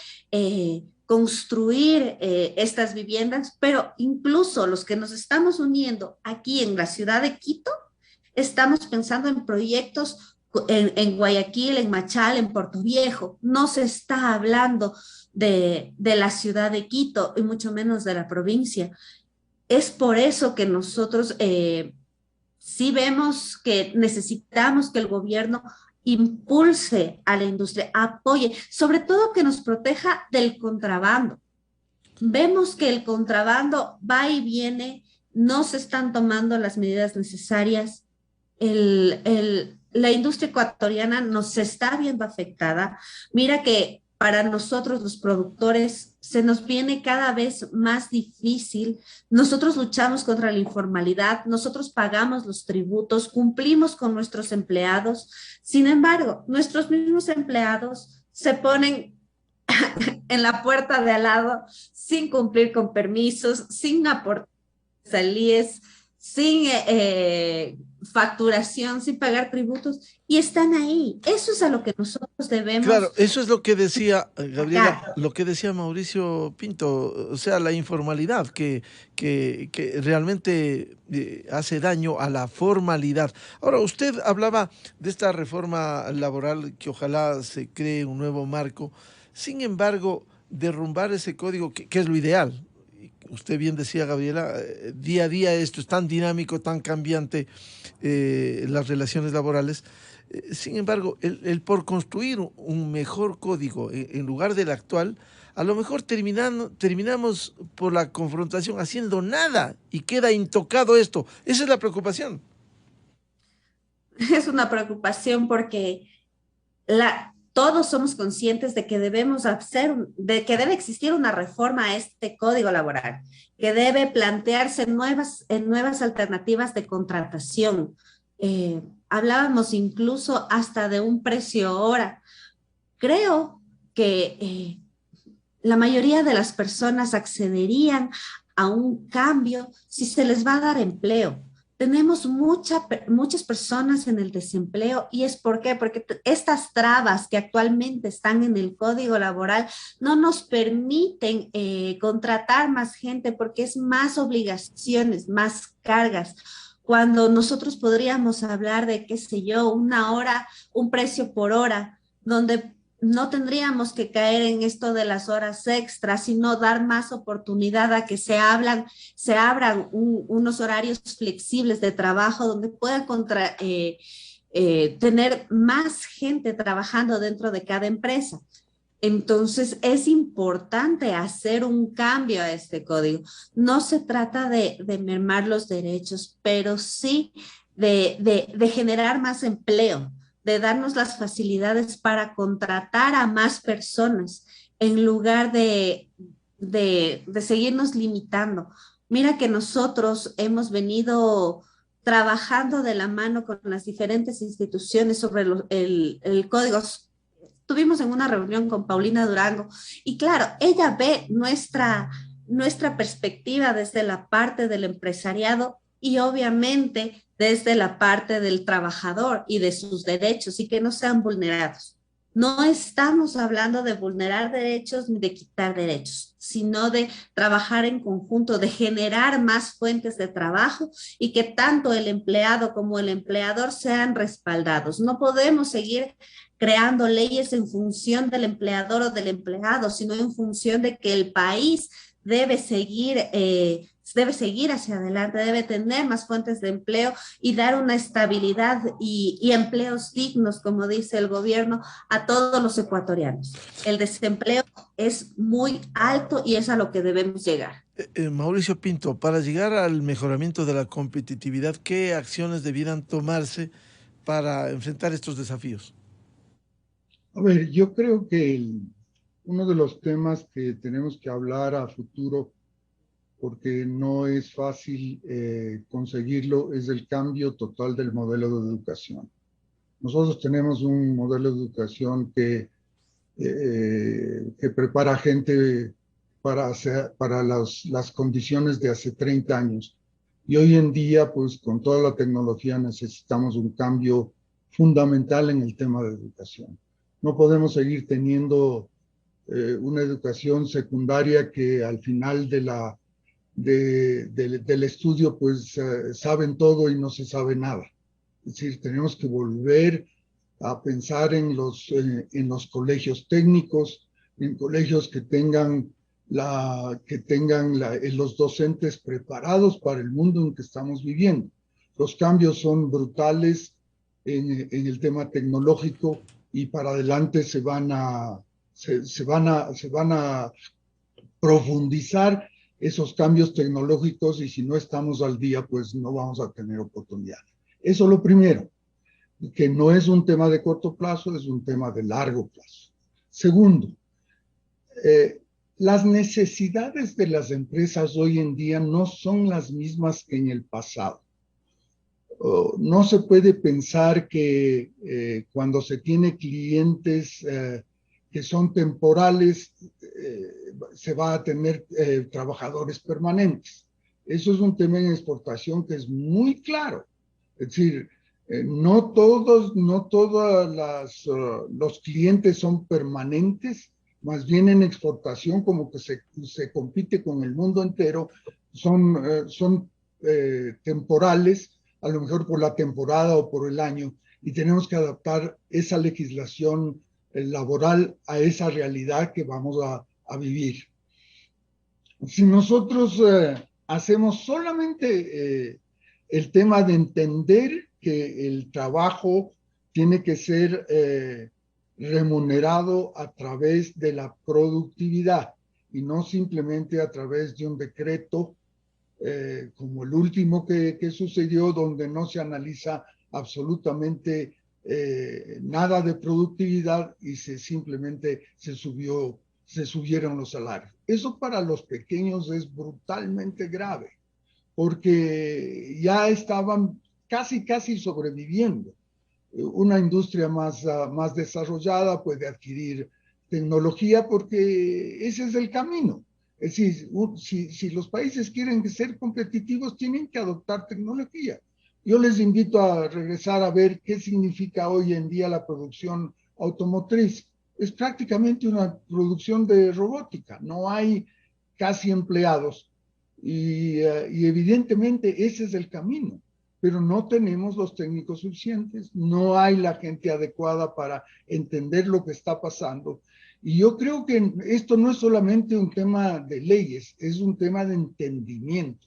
construir estas viviendas, pero incluso los que nos estamos uniendo aquí en la ciudad de Quito, estamos pensando en proyectos en Guayaquil, en Machala, en Puerto Viejo. No se está hablando de la ciudad de Quito y mucho menos de la provincia. Es por eso que nosotros sí vemos que necesitamos que el gobierno impulse a la industria, apoye, sobre todo que nos proteja del contrabando. Vemos que el contrabando va y viene, no se están tomando las medidas necesarias. La industria ecuatoriana nos está viendo afectada. Mira que para nosotros los productores se nos viene cada vez más difícil. Nosotros luchamos contra la informalidad, nosotros pagamos los tributos, cumplimos con nuestros empleados. Sin embargo, nuestros mismos empleados se ponen en la puerta de al lado sin cumplir con permisos, sin aportar salíes, sin facturación, sin pagar tributos, y están ahí. Eso es a lo que nosotros debemos. Claro, eso es lo que decía Gabriela, lo que decía Mauricio Pinto, o sea, la informalidad que realmente hace daño a la formalidad. Ahora, usted hablaba de esta reforma laboral, que ojalá se cree un nuevo marco. Sin embargo, derrumbar ese código, que es lo ideal. Usted bien decía, Gabriela, día a día esto es tan dinámico, tan cambiante, las relaciones laborales. Sin embargo, el por construir un mejor código en lugar del actual, a lo mejor terminamos por la confrontación haciendo nada y queda intocado esto. Esa es la preocupación. Es una preocupación porque todos somos conscientes de que de que debe existir una reforma a este código laboral, que debe plantearse nuevas alternativas de contratación. Hablábamos incluso hasta de un precio hora. Creo que la mayoría de las personas accederían a un cambio si se les va a dar empleo. Tenemos muchas personas en el desempleo y es ¿por qué? Porque estas trabas que actualmente están en el Código Laboral no nos permiten contratar más gente porque es más obligaciones, más cargas. Cuando nosotros podríamos hablar de, qué sé yo, una hora, un precio por hora, donde no tendríamos que caer en esto de las horas extras, sino dar más oportunidad a que se abran unos horarios flexibles de trabajo donde puedan tener más gente trabajando dentro de cada empresa. Entonces, es importante hacer un cambio a este código. No se trata de mermar los derechos, pero sí de generar más empleo, de darnos las facilidades para contratar a más personas en lugar de seguirnos limitando. Mira que nosotros hemos venido trabajando de la mano con las diferentes instituciones sobre el código. Estuvimos en una reunión con Paulina Durango y claro, ella ve nuestra perspectiva desde la parte del empresariado y obviamente desde la parte del trabajador y de sus derechos y que no sean vulnerados. No estamos hablando de vulnerar derechos ni de quitar derechos, sino de trabajar en conjunto, de generar más fuentes de trabajo y que tanto el empleado como el empleador sean respaldados. No podemos seguir creando leyes en función del empleador o del empleado, sino en función de que el país debe seguir hacia adelante, debe tener más fuentes de empleo y dar una estabilidad y empleos dignos, como dice el gobierno, a todos los ecuatorianos. El desempleo es muy alto y es a lo que debemos llegar. Mauricio Pinto, para llegar al mejoramiento de la competitividad, ¿qué acciones debieran tomarse para enfrentar estos desafíos? A ver, yo creo que uno de los temas que tenemos que hablar a futuro, porque no es fácil conseguirlo, es el cambio total del modelo de educación. Nosotros tenemos un modelo de educación que prepara gente para las condiciones de hace 30 años. Y hoy en día, pues con toda la tecnología necesitamos un cambio fundamental en el tema de educación. No podemos seguir teniendo una educación secundaria que al final del estudio pues saben todo y no se sabe nada. Es decir, tenemos que volver a pensar en los colegios técnicos, en colegios que tengan los docentes preparados para el mundo en que estamos viviendo. Los cambios son brutales en el tema tecnológico y para adelante se van a profundizar esos cambios tecnológicos y si no estamos al día, pues no vamos a tener oportunidad. Eso es lo primero, que no es un tema de corto plazo, es un tema de largo plazo. Segundo, las necesidades de las empresas hoy en día no son las mismas que en el pasado. No se puede pensar que cuando se tiene clientes que son temporales, se va a tener trabajadores permanentes. Eso es un tema en exportación que es muy claro. Es decir, no todos los clientes son permanentes, más bien en exportación, como que se compite con el mundo entero, son temporales, a lo mejor por la temporada o por el año, y tenemos que adaptar esa legislación laboral a esa realidad que vamos a vivir. Si nosotros hacemos solamente el tema de entender que el trabajo tiene que ser remunerado a través de la productividad y no simplemente a través de un decreto como el último que sucedió, donde no se analiza absolutamente nada de productividad y simplemente se subieron los salarios. Eso para los pequeños es brutalmente grave, porque ya estaban casi sobreviviendo. Una industria más desarrollada puede adquirir tecnología porque ese es el camino. Es decir, si los países quieren ser competitivos, tienen que adoptar tecnología. Yo les invito a regresar a ver qué significa hoy en día la producción automotriz. Es prácticamente una producción de robótica, no hay casi empleados y evidentemente ese es el camino, pero no tenemos los técnicos suficientes, no hay la gente adecuada para entender lo que está pasando. Y yo creo que esto no es solamente un tema de leyes, es un tema de entendimiento.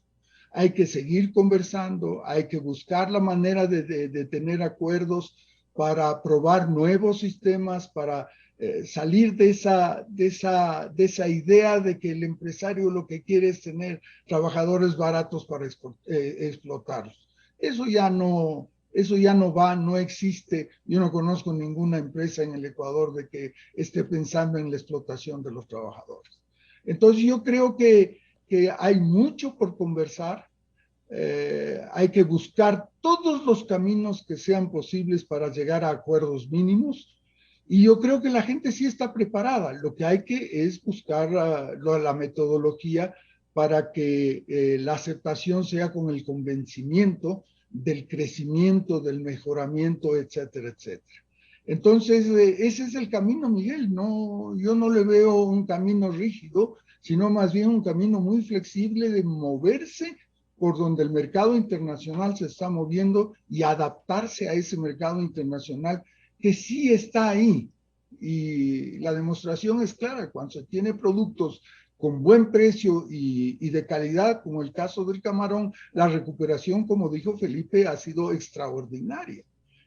Hay que seguir conversando, hay que buscar la manera de tener acuerdos para probar nuevos sistemas, para salir de esa idea de que el empresario lo que quiere es tener trabajadores baratos para explotarlos. Eso ya no va, no existe. Yo no conozco ninguna empresa en el Ecuador de que esté pensando en la explotación de los trabajadores. Entonces yo creo que hay mucho por conversar. Hay que buscar todos los caminos que sean posibles para llegar a acuerdos mínimos. Y yo creo que la gente sí está preparada. Lo que hay que es buscar la metodología para que la aceptación sea con el convencimiento del crecimiento, del mejoramiento, etcétera, etcétera. Entonces, ese es el camino, Miguel. No, yo no le veo un camino rígido, sino más bien un camino muy flexible de moverse por donde el mercado internacional se está moviendo y adaptarse a ese mercado internacional que sí está ahí. Y la demostración es clara, cuando se tiene productos con buen precio y de calidad, como el caso del camarón, la recuperación, como dijo Felipe, ha sido extraordinaria.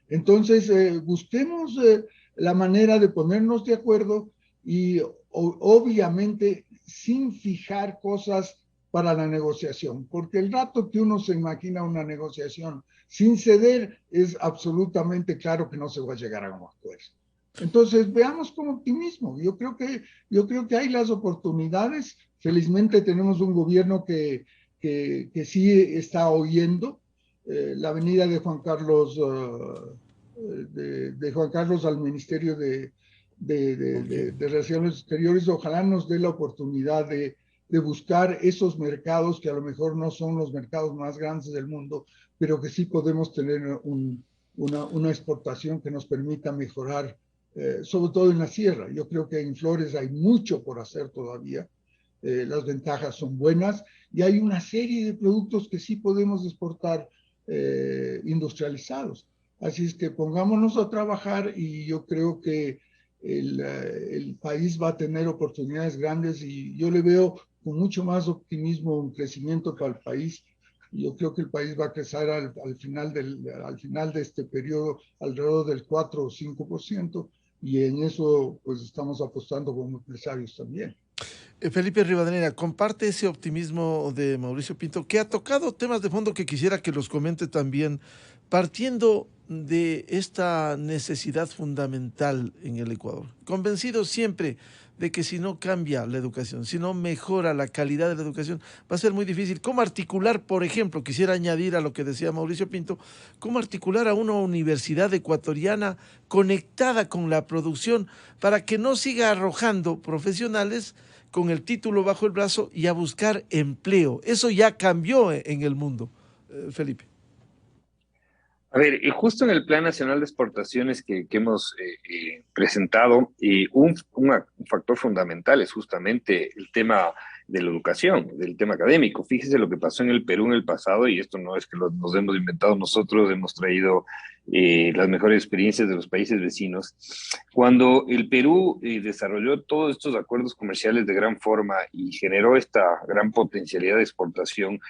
Entonces, busquemos la manera de ponernos de acuerdo y obviamente sin fijar cosas para la negociación, porque el rato que uno se imagina una negociación sin ceder, es absolutamente claro que no se va a llegar a un acuerdo. Entonces, veamos con optimismo. Yo creo que hay las oportunidades. Felizmente tenemos un gobierno que sí está oyendo. La venida de Juan Carlos, de Juan Carlos al Ministerio de Relaciones Exteriores, ojalá nos dé la oportunidad de buscar esos mercados que a lo mejor no son los mercados más grandes del mundo, pero que sí podemos tener una exportación que nos permita mejorar, sobre todo en la sierra. Yo creo que en Flores hay mucho por hacer todavía. Las ventajas son buenas y hay una serie de productos que sí podemos exportar industrializados. Así es que pongámonos a trabajar y yo creo que el país va a tener oportunidades grandes y yo le veo con mucho más optimismo un crecimiento para el país. Yo creo que el país va a crecer al final de este periodo alrededor del 4 o 5% y en eso pues estamos apostando como empresarios también. Felipe Rivadeneira, comparte ese optimismo de Mauricio Pinto, que ha tocado temas de fondo que quisiera que los comente también, partiendo de esta necesidad fundamental en el Ecuador. Convencido siempre de que si no cambia la educación, si no mejora la calidad de la educación, va a ser muy difícil. ¿Cómo articular, por ejemplo, quisiera añadir a lo que decía Mauricio Pinto, cómo articular a una universidad ecuatoriana conectada con la producción para que no siga arrojando profesionales con el título bajo el brazo y a buscar empleo? Eso ya cambió en el mundo, Felipe. A ver, y justo en el Plan Nacional de Exportaciones que hemos presentado, un factor fundamental es justamente el tema de la educación, del tema académico. Fíjese lo que pasó en el Perú en el pasado, y esto no es que nos hemos inventado nosotros, hemos traído las mejores experiencias de los países vecinos. Cuando el Perú desarrolló todos estos acuerdos comerciales de gran forma y generó esta gran potencialidad de exportación,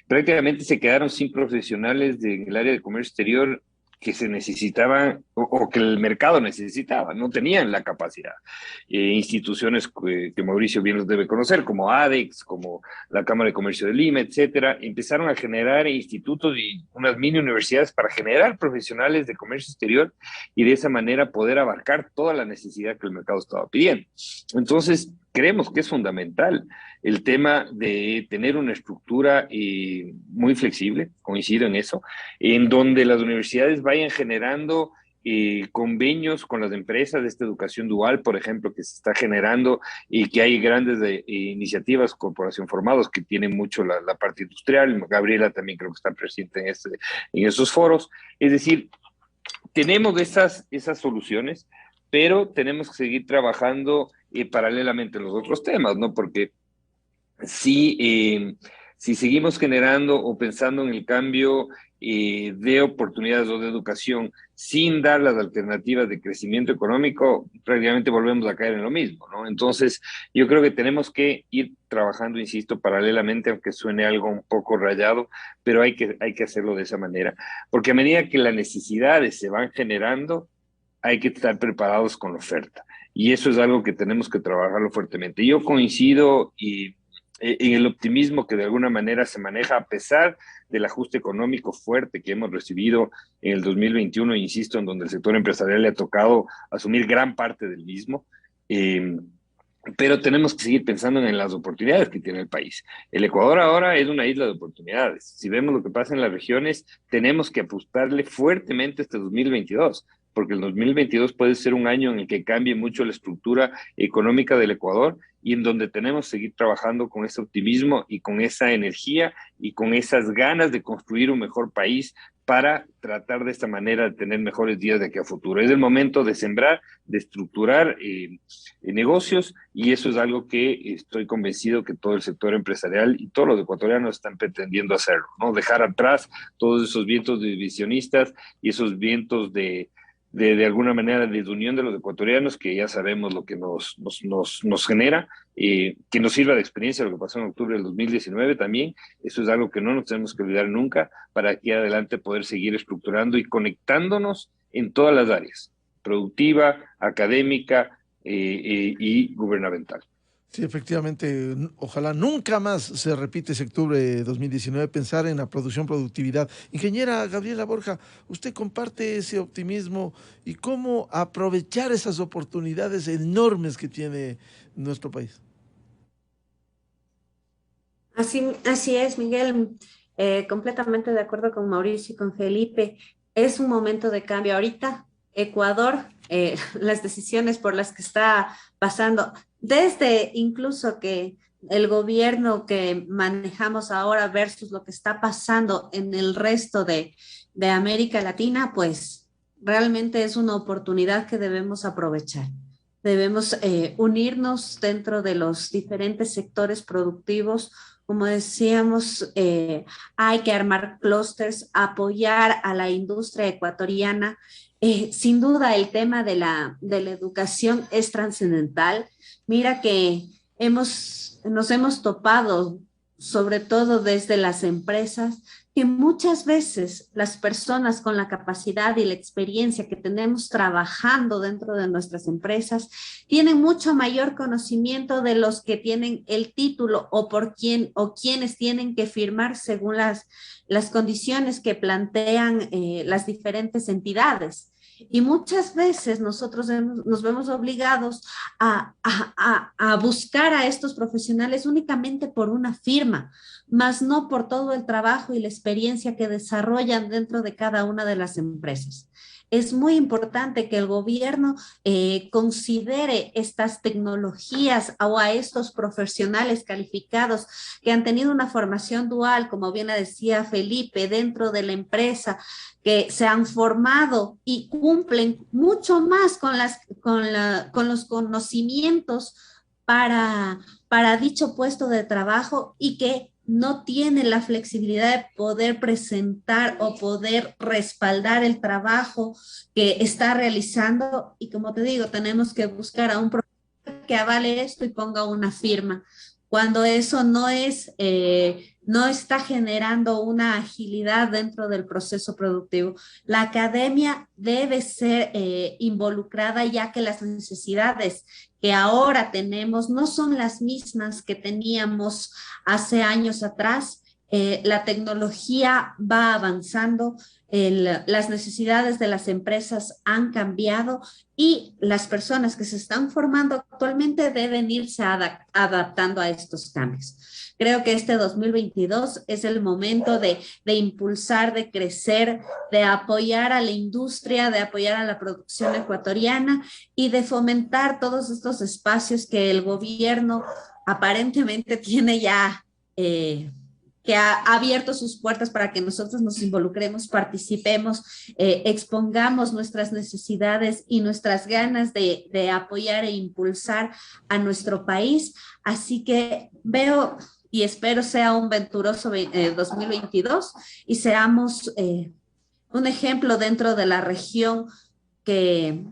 prácticamente se quedaron sin profesionales del área de comercio exterior que se necesitaban o que el mercado necesitaba, no tenían la capacidad. Instituciones que Mauricio bien los debe conocer, como ADEX, como la Cámara de Comercio de Lima, etcétera, empezaron a generar institutos y unas mini universidades para generar profesionales de comercio exterior y de esa manera poder abarcar toda la necesidad que el mercado estaba pidiendo. Entonces, creemos que es fundamental el tema de tener una estructura muy flexible, coincido en eso, en donde las universidades vayan generando convenios con las empresas de esta educación dual, por ejemplo, que se está generando y que hay grandes iniciativas, Corporación Formados, que tienen mucho la parte industrial. Gabriela también creo que está presente en esos foros. Es decir, tenemos esas soluciones, pero tenemos que seguir trabajando paralelamente en los otros temas, ¿no? Porque si seguimos generando o pensando en el cambio de oportunidades o de educación sin dar las alternativas de crecimiento económico, prácticamente volvemos a caer en lo mismo, ¿no? Entonces, yo creo que tenemos que ir trabajando, insisto, paralelamente, aunque suene algo un poco rayado, pero hay que hacerlo de esa manera, porque a medida que las necesidades se van generando, hay que estar preparados con la oferta. Y eso es algo que tenemos que trabajarlo fuertemente. Yo coincido en el optimismo que de alguna manera se maneja a pesar del ajuste económico fuerte que hemos recibido en el 2021, insisto, en donde el sector empresarial le ha tocado asumir gran parte del mismo. Pero tenemos que seguir pensando en las oportunidades que tiene el país. El Ecuador ahora es una isla de oportunidades. Si vemos lo que pasa en las regiones, tenemos que apostarle fuertemente este 2022, porque el 2022 puede ser un año en el que cambie mucho la estructura económica del Ecuador y en donde tenemos que seguir trabajando con ese optimismo y con esa energía y con esas ganas de construir un mejor país para tratar de esta manera de tener mejores días de aquí a futuro. Es el momento de sembrar, de estructurar negocios, y eso es algo que estoy convencido que todo el sector empresarial y todos los ecuatorianos están pretendiendo hacerlo, ¿no? Dejar atrás todos esos vientos divisionistas y esos vientos de alguna manera de desunión de los ecuatorianos, que ya sabemos lo que nos genera, que nos sirva de experiencia lo que pasó en octubre del 2019 también. Eso es algo que no nos tenemos que olvidar nunca para aquí adelante poder seguir estructurando y conectándonos en todas las áreas, productiva, académica y gubernamental. Sí, efectivamente, ojalá nunca más se repite ese octubre de 2019, pensar en la producción, productividad. Ingeniera Gabriela Borja, ¿usted comparte ese optimismo y cómo aprovechar esas oportunidades enormes que tiene nuestro país? Así es, Miguel. Completamente de acuerdo con Mauricio y con Felipe. Es un momento de cambio. Ahorita, Ecuador, las decisiones por las que está pasando, desde incluso que el gobierno que manejamos ahora versus lo que está pasando en el resto de América Latina, pues realmente es una oportunidad que debemos aprovechar. Debemos unirnos dentro de los diferentes sectores productivos. Como decíamos, hay que armar clústeres, apoyar a la industria ecuatoriana. Sin duda, el tema de la educación es trascendental. Mira que nos hemos topado, sobre todo desde las empresas, que muchas veces las personas con la capacidad y la experiencia que tenemos trabajando dentro de nuestras empresas tienen mucho mayor conocimiento de los que tienen el título o por quién o quienes tienen que firmar según las condiciones que plantean las diferentes entidades. Y muchas veces nosotros nos vemos obligados a buscar a estos profesionales únicamente por una firma, más no por todo el trabajo y la experiencia que desarrollan dentro de cada una de las empresas. Es muy importante que el gobierno considere estas tecnologías o a estos profesionales calificados que han tenido una formación dual, como bien decía Felipe, dentro de la empresa, que se han formado y cumplen mucho más con los conocimientos para dicho puesto de trabajo y que no tiene la flexibilidad de poder presentar o poder respaldar el trabajo que está realizando. Y como te digo, tenemos que buscar a un profesional que avale esto y ponga una firma. Cuando eso no está generando una agilidad dentro del proceso productivo. La academia debe ser involucrada, ya que las necesidades que ahora tenemos no son las mismas que teníamos hace años atrás. La tecnología va avanzando, las necesidades de las empresas han cambiado y las personas que se están formando actualmente deben irse adaptando a estos cambios. Creo que este 2022 es el momento de impulsar, de crecer, de apoyar a la industria, de apoyar a la producción ecuatoriana y de fomentar todos estos espacios que el gobierno aparentemente tiene ya, que ha abierto sus puertas para que nosotros nos involucremos, participemos, expongamos nuestras necesidades y nuestras ganas de apoyar e impulsar a nuestro país. Así que veo y espero sea un venturoso 2022 y seamos un ejemplo dentro de la región que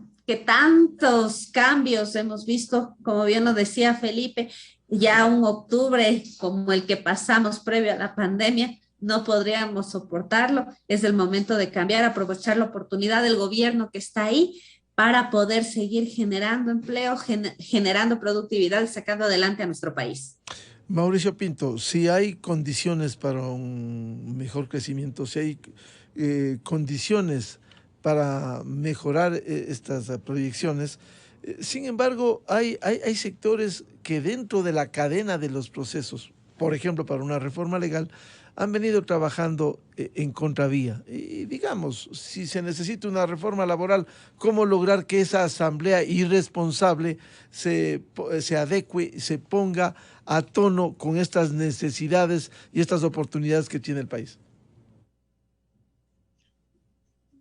tantos cambios hemos visto, como bien lo decía Felipe, ya un octubre como el que pasamos previo a la pandemia, no podríamos soportarlo. Es el momento de cambiar, aprovechar la oportunidad del gobierno que está ahí para poder seguir generando empleo, generando productividad y sacando adelante a nuestro país. Mauricio Pinto, si hay condiciones para un mejor crecimiento, si hay condiciones para mejorar estas proyecciones, sin embargo, hay sectores que dentro de la cadena de los procesos, por ejemplo, para una reforma legal, han venido trabajando en contravía. Y digamos, si se necesita una reforma laboral, ¿cómo lograr que esa asamblea irresponsable se adecue, se ponga a tono con estas necesidades y estas oportunidades que tiene el país?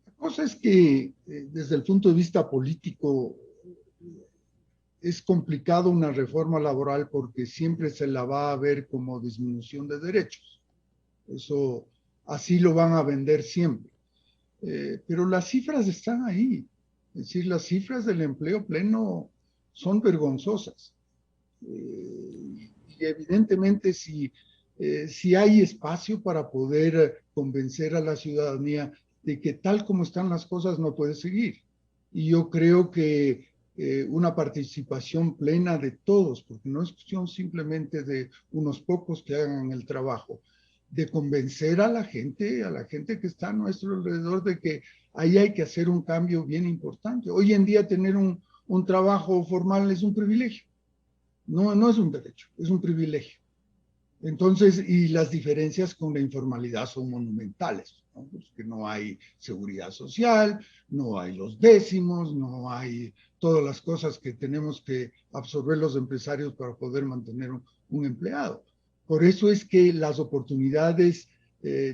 La cosa es que desde el punto de vista político es complicado una reforma laboral porque siempre se la va a ver como disminución de derechos. Eso así lo van a vender siempre. Pero las cifras están ahí. Es decir, las cifras del empleo pleno son vergonzosas. Y evidentemente si hay espacio para poder convencer a la ciudadanía de que tal como están las cosas no puede seguir. Y yo creo que una participación plena de todos, porque no es cuestión simplemente de unos pocos que hagan el trabajo, de convencer a la gente que está a nuestro alrededor de que ahí hay que hacer un cambio bien importante. Hoy en día tener un trabajo formal es un privilegio, no es un derecho, es un privilegio. Entonces, y las diferencias con la informalidad son monumentales, ¿no? Pues que no hay seguridad social, no hay los décimos, no hay todas las cosas que tenemos que absorber los empresarios para poder mantener un empleado. Por eso es que las oportunidades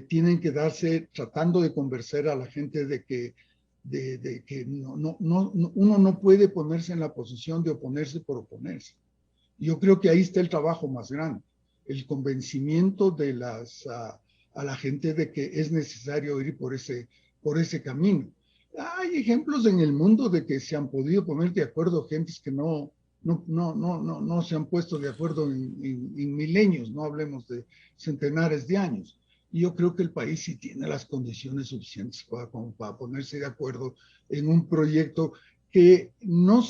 tienen que darse tratando de convencer a la gente de que uno no puede ponerse en la posición de oponerse por oponerse. Yo creo que ahí está el trabajo más grande, el convencimiento de a la gente de que es necesario ir por ese camino. Hay ejemplos en el mundo de que se han podido poner de acuerdo gentes que no se han puesto de acuerdo en milenios, no hablemos de centenares de años. Y yo creo que el país sí tiene las condiciones suficientes para ponerse de acuerdo en un proyecto que no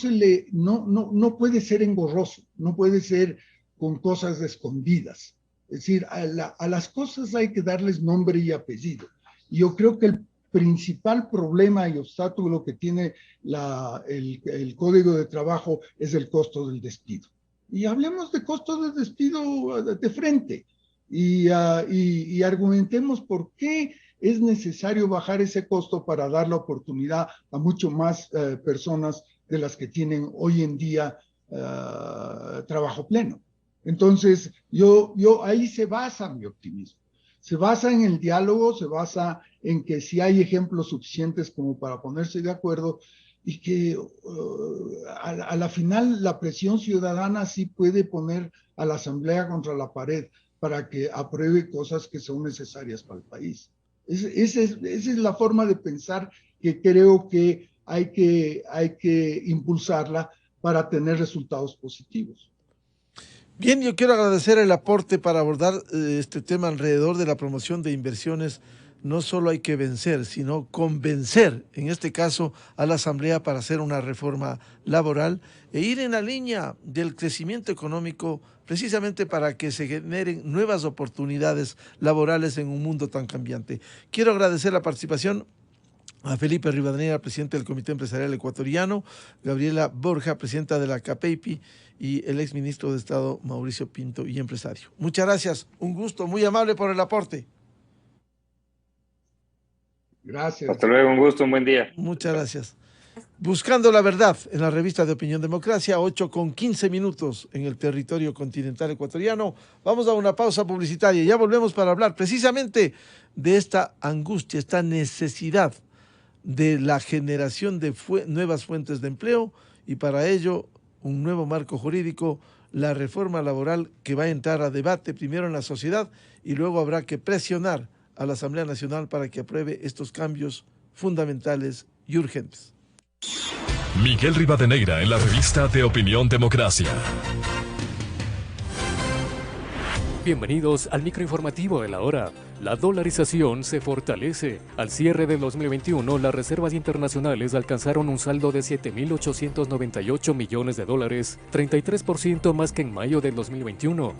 puede ser engorroso, no puede ser con cosas escondidas. Es decir, a las cosas hay que darles nombre y apellido. Y yo creo que el principal problema y obstáculo que tiene el Código de Trabajo es el costo del despido. Y hablemos de costo del despido de frente y argumentemos por qué es necesario bajar ese costo para dar la oportunidad a mucho más personas de las que tienen hoy en día trabajo pleno. Entonces, ahí se basa mi optimismo. Se basa en el diálogo, se basa en que si hay ejemplos suficientes como para ponerse de acuerdo y que a la final la presión ciudadana sí puede poner a la Asamblea contra la pared para que apruebe cosas que son necesarias para el país. Esa es la forma de pensar que creo que hay que impulsarla para tener resultados positivos. Bien, yo quiero agradecer el aporte para abordar este tema alrededor de la promoción de inversiones no solo hay que vencer, sino convencer, en este caso, a la Asamblea para hacer una reforma laboral e ir en la línea del crecimiento económico, precisamente para que se generen nuevas oportunidades laborales en un mundo tan cambiante. Quiero agradecer la participación a Felipe Rivadeneira, presidente del Comité Empresarial Ecuatoriano, Gabriela Borja, presidenta de la CAPEIPI, y el exministro de Estado Mauricio Pinto, y empresario. Muchas gracias, un gusto, muy amable por el aporte. Gracias. Hasta luego, un gusto, un buen día. Muchas gracias. Buscando la verdad en la revista de Opinión Democracia, 8:15 en el territorio continental ecuatoriano. Vamos a una pausa publicitaria y ya volvemos para hablar precisamente de esta angustia, esta necesidad de la generación de nuevas fuentes de empleo, y para ello un nuevo marco jurídico, la reforma laboral que va a entrar a debate primero en la sociedad y luego habrá que presionar a la Asamblea Nacional para que apruebe estos cambios fundamentales y urgentes. Miguel Rivadeneira en la revista de Opinión Democracia. Bienvenidos al microinformativo de la hora. La dolarización se fortalece. Al cierre del 2021, las reservas internacionales alcanzaron un saldo de $7.898 millones, 33% más que en mayo del 2021.